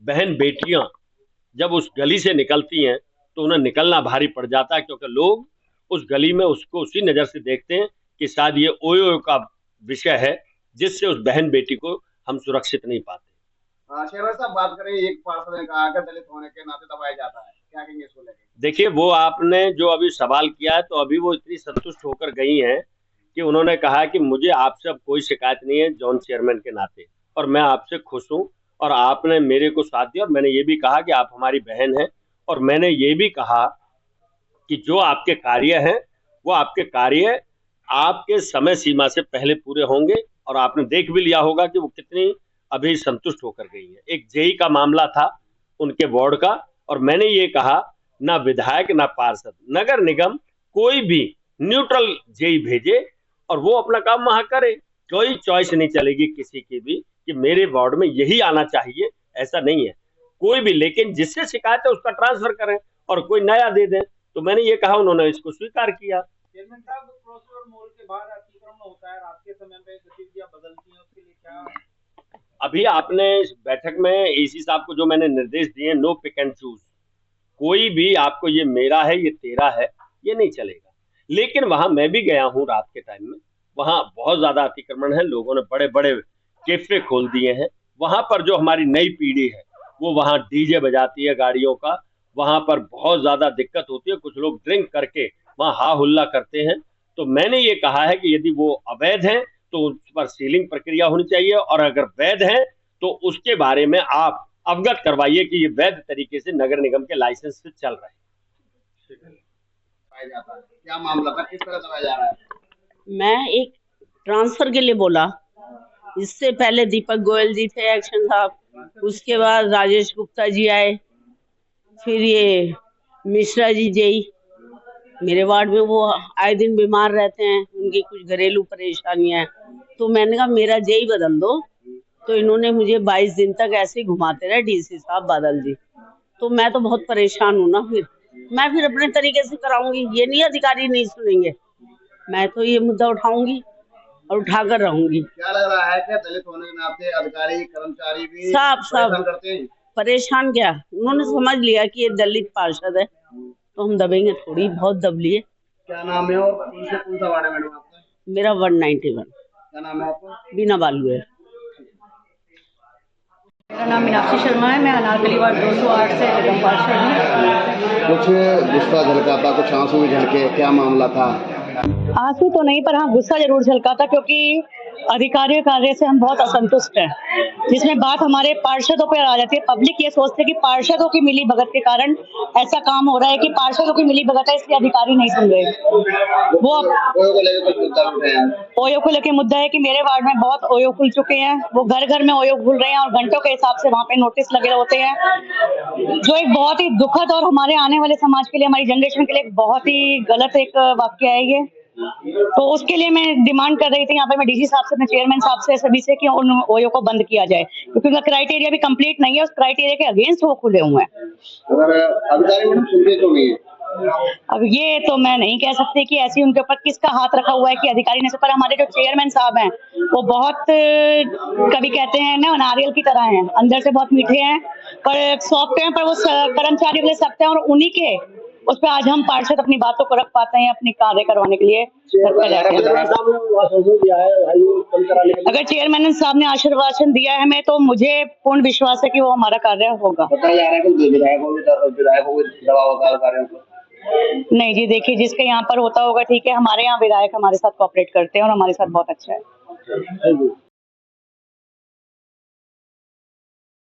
बहन बेटियां जब उस गली से निकलती हैं तो उन्हें निकलना भारी पड़ जाता है, क्योंकि लोग उस गली में उसको उसी नज़र से देखते हैं कि शायद ये ओयो का विषय है, जिससे उस बहन बेटी को हम सुरक्षित नहीं पाते। शेरवर साहब, बात करें, एक पार्षद ने कहा कि दलित होने के नाते दबाया जाता है, क्या कहेंगे इसको लेके? देखिए, वो आपने जो अभी सवाल किया है, तो अभी वो इतनी संतुष्ट होकर गई हैं कि उन्होंने कहा कि मुझे आपसे अब कोई शिकायत नहीं है जॉन चेयरमैन के नाते, और मैं आपसे खुश हूं, और आपने मेरे को साथ दिया, और मैंने ये भी कहा कि आप हमारी बहन हैं, और मैंने ये भी कहा कि जो आपके कार्य हैं वो आपके कार्य आपके समय सीमा से पहले पूरे होंगे, और आपने देख भी लिया होगा कि वो कितनी अभी संतुष्ट होकर गई है। एक जेई का मामला था उनके वार्ड का, और मैंने ये कहा, ना विधायक ना पार्षद, नगर निगम कोई भी न्यूट्रल जेई भेजे और वो अपना काम वहां करे। कोई चॉइस नहीं चलेगी किसी की भी कि मेरे वार्ड में यही आना चाहिए, ऐसा नहीं है कोई भी, लेकिन जिससे शिकायत है उसका ट्रांसफर करें और कोई नया दे दें। तो मैंने ये कहा, उन्होंने इसको स्वीकार किया। चेयरमैन साहब, क्रॉस रोड मॉल के बाहर अतिक्रमण होता है, रात के समय पे गतिविधियां बदलती हैं, उसके लिए क्या? अभी आपने इस बैठक में एसी साहब को जो मैंने निर्देश दिए, नो पिक एंड चूज, कोई भी आपको ये मेरा है ये तेरा है ये नहीं चलेगा। लेकिन वहां मैं भी गया हूं रात के टाइम में, वहां बहुत ज्यादा अतिक्रमण है, लोगों ने बड़े बड़े कैफे खोल दिए हैं। वहां पर जो हमारी नई पीढ़ी है वो वहां डीजे बजाती है गाड़ियों का, वहां पर बहुत ज्यादा दिक्कत होती है, कुछ लोग ड्रिंक करके वहां हा हुल्ला करते हैं। तो मैंने ये कहा है कि यदि वो अवैध है तो उस पर सीलिंग प्रक्रिया होनी चाहिए, और अगर वैध है तो उसके बारे में आप अवगत करवाइए कि ये वैध तरीके से नगर निगम के लाइसेंस से चल रहे हैं। पाया जाता है, क्या मामला था, किस तरह दबाया जा रहा है? मैं एक ट्रांसफर के लिए बोला, इससे पहले दीपक गोयल जी थे एक्शन साहब, उसके बाद राजेश गुप्ता जी आए, फिर ये मिश्रा जी जेई। मेरे वार्ड में वो आए दिन बीमार रहते हैं, उनकी कुछ घरेलू परेशानियां हैं, तो मैंने कहा मेरा जेई बदल दो। तो इन्होंने मुझे 22 दिन तक ऐसे ही घुमाते रहे डीसी साहब बादल जी। तो मैं तो बहुत परेशान हूँ ना, फिर मैं अपने तरीके से कराऊंगी, ये नहीं अधिकारी नहीं सुनेंगे, मैं तो ये मुद्दा उठाऊंगी और उठाकर रहूंगी। क्या लग रहा है कि दलित होने के नाते अधिकारी कर्मचारी भी सब परेशान करते हैं? परेशान क्या, उन्होंने समझ लिया कि ये दलित पार्षद है तो हम दबेंगे थोड़ी, बहुत दब लिए। क्या नाम है और कौन सा वार्ड है मैडम आपका? मेरा 191। क्या नाम है आपका? बिना बालू है। मेरा नाम मीनाक्षी शर्मा है, मैं अनारकली वार्ड 208 से निगम पार्षद हूँ। कुछ गुस्सा झलका था, कुछ आंसू भी झलके, क्या मामला था? आंसू तो नहीं, पर हाँ गुस्सा जरूर झलका था, क्योंकि अधिकारियों कार्य से हम बहुत असंतुष्ट हैं, जिसमें बात हमारे पार्षदों पर आ जाती है। पब्लिक ये सोचते है कि पार्षदों की मिली भगत के कारण ऐसा काम हो रहा है, कि पार्षदों की मिली भगत है इसलिए अधिकारी नहीं सुन रहे। वो ओयो को लेकर मुद्दा है कि मेरे वार्ड में बहुत ओयो खुल चुके हैं, वो घर घर में ओयो खुल रहे हैं और घंटों के हिसाब से वहाँ पे नोटिस लगे होते हैं, जो एक बहुत ही दुखद और हमारे आने वाले समाज के लिए, हमारी जनरेशन के लिए बहुत ही गलत एक वाक्य है ये। तो उसके लिए मैं डिमांड कर रही थी यहाँ पे, मैं डीसी साहब से, मैं चेयरमैन साहब से, सभी से, कि उन ओयो को बंद किया जाए, क्योंकि उनका क्राइटेरिया भी कंप्लीट नहीं है, उस क्राइटेरिया के अगेंस्ट वो खुले हुए हैं। अगर अधिकारी मैडम सुनते तो नहीं है। अब ये तो मैं नहीं कह सकती कि ऐसी उनके ऊपर किसका हाथ रखा हुआ है कि अधिकारी ने, पर हमारे जो चेयरमैन साहब हैं वो बहुत, कभी कहते हैं ना, नारियल की तरह हैं, अंदर से बहुत मीठे हैं, पर सौंपते हैं पर वो कर्मचारी ले सकते हैं, और उन्हीं के उस पर आज हम पार्षद अपनी बातों को रख पाते हैं, अपनी कार्य करवाने के लिए। अगर चेयरमैन साहब ने आशीर्वाद दिया है हमें, तो मुझे पूर्ण विश्वास है कि वो हमारा कार्य होगा। नहीं जी, देखिए जिसके यहाँ पर होता होगा ठीक है, हमारे यहाँ विधायक हमारे साथ कोऑपरेट करते हैं और हमारे साथ बहुत अच्छा है।